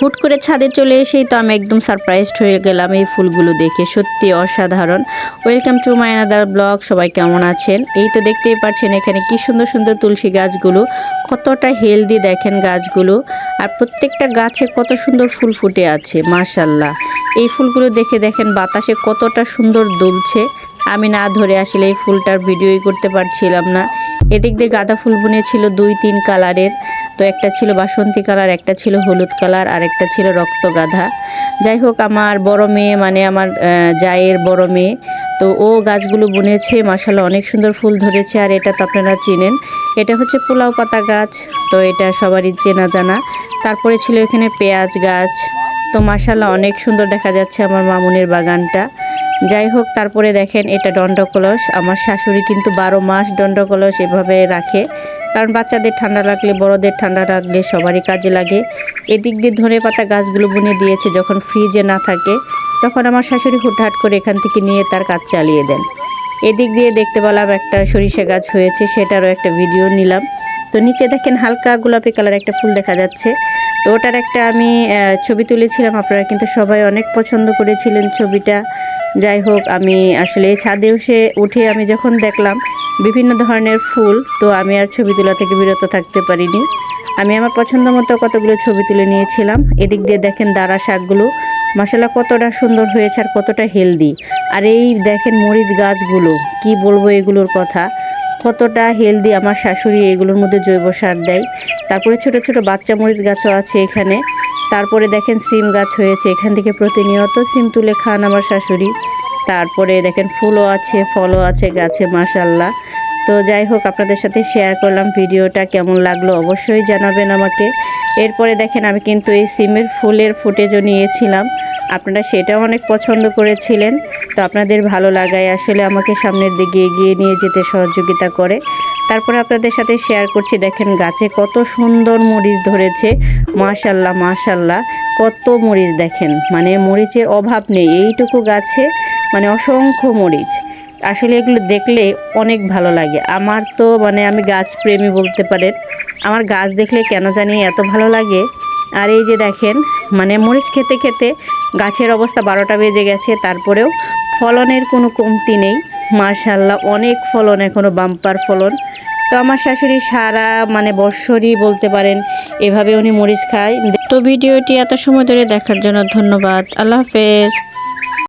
হুট করে ছাদে চলে এসেই তো আমি একদম সারপ্রাইজড হয়ে গেলাম এই ফুলগুলো দেখে, সত্যি অসাধারণ। Welcome to my another blog. সবাই কেমন আছেন? এই তো দেখতেই পাচ্ছেন এখানে কি সুন্দর সুন্দর তুলসী গাছগুলো, কতটা হেলদি দেখেন গাছগুলো। আর প্রত্যেকটা গাছে কত সুন্দর ফুল ফুটে আছে, মাশাল্লাহ। এই ফুলগুলো দেখে দেখেন বাতাসে কতটা সুন্দর দুলছে। আমি না ধরে আসলে এই ফুলটার ভিডিওই করতে পারছিলাম না। এদিক দিয়ে গাঁদা ফুল বুনেছিল 2-3 কালারের। তো একটা ছিল বাসন্তী কালার, একটা ছিল হলুদ কালার, আর একটা ছিল রক্ত গাঁদা। যাই হোক, আমার বড় মেয়ে মানে আমার জায়ের বড় মেয়ে, তো ও গাছগুলো বুনেছে, মাশাআল্লাহ অনেক সুন্দর ফুল ধরেছে। আর এটা তো আপনারা চিনেন, এটা হচ্ছে পোলাও পাতা গাছ, তো এটা সবারই চেনা জানা। তারপরে ছিল এখানে পেঁয়াজ গাছ। তো মাশাআল্লাহ অনেক সুন্দর দেখা যাচ্ছে আমার মামুনের বাগানটা। যাই হোক, তারপরে দেখেন এটা দণ্ডকলস। আমার শাশুড়ি কিন্তু 12 মাস দণ্ডকলস এভাবে রাখে, কারণ বাচ্চাদের ঠান্ডা লাগলে, বড়দের ঠান্ডা লাগলে সবারই কাজে লাগে। এদিক দিয়ে ধনেপাতা গাছগুলো বুনে দিয়েছে, যখন ফ্রিজে না থাকে তখন আমার শাশুড়ি হুটহাট করে এখান থেকে নিয়ে তার কাজ চালিয়ে দেন। এদিক দিয়ে দেখতে পেলাম একটা সরিষা গাছ হয়েছে, সেটারও একটা ভিডিও নিলাম। তো নিচে দেখেন হালকা গোলাপি কালার একটা ফুল দেখা যাচ্ছে, তো ওটার একটা আমি ছবি তুলেছিলাম। আপনারা কিন্তু সবাই অনেক পছন্দ করেছিলেন ছবিটা। যাই হোক, আমি আসলে ছাদে উঠে আমি যখন দেখলাম বিভিন্ন ধরনের ফুল, তো আমি আর ছবি তোলা থেকে বিরত থাকতে পারিনি। আমি আমার পছন্দ মতো কতগুলো ছবি তুলে নিয়েছিলাম। এদিক দিয়ে দেখেন দাঁড়া শাকগুলো, মাশাআল্লাহ কতটা সুন্দর হয়েছে আর কতটা হেলদি। আর এই দেখেন মরিচ গাছগুলো, কি বলবো এগুলোর কথা, কতটা হেলদি। আমার শাশুড়ি এগুলোর মধ্যে জৈব সার দেয়। তারপরে ছোট ছোট বাচ্চা মরিচ গাছও আছে এখানে। তারপরে দেখেন সিম গাছ হয়েছে, এখান থেকে প্রতিনিয়ত সিম তুলে খান আমার শাশুড়ি। তারপরে দেখেন ফুলও আছে, ফলও আছে গাছে, মাশাআল্লাহ। তো যাই হোক, আপনাদের সাথে শেয়ার করলাম ভিডিওটা। কেমন লাগলো অবশ্যই জানাবেন আমাকে। এরপরে দেখেন আমি কিন্তু এই সিমের ফুলের ফুটেজও নিয়েছিলাম, আপনারা সেটাও অনেক পছন্দ করেছিলেন। তো আপনাদের ভালো লাগায় আসলে আমাকে সামনের দিকে এগিয়ে নিয়ে যেতে সহযোগিতা করে। তারপরে আপনাদের সাথে শেয়ার করছি, দেখেন গাছে কত সুন্দর মরিচ ধরেছে, মাশাআল্লাহ মাশাআল্লাহ। কত মরিচ দেখেন, মানে মরিচের অভাব নেই এইটুকু গাছে, মানে অসংখ্য মরিচ। আসলে এগুলো দেখলে অনেক ভালো লাগে। আমার তো মানে আমি গাছ প্রেমী বলতে পারেন, আমার গাছ দেখলে কেন জানি এত ভালো লাগে। আর এই যে দেখেন, মানে মরিচ খেতে খেতে গাছের অবস্থা 12টা বেজে গেছে, তারপরেও ফলনের কোনো কমতি নেই, মাশাআল্লাহ অনেক ফলন, এখনও বাম্পার ফলন। তো আমার শাশুড়ি সারা মানে বৎসরই বলতে পারেন এভাবে উনি মরিচ খায়। তো ভিডিওটি এত সময় ধরে দেখার জন্য ধন্যবাদ। আল্লাহ হাফেজ।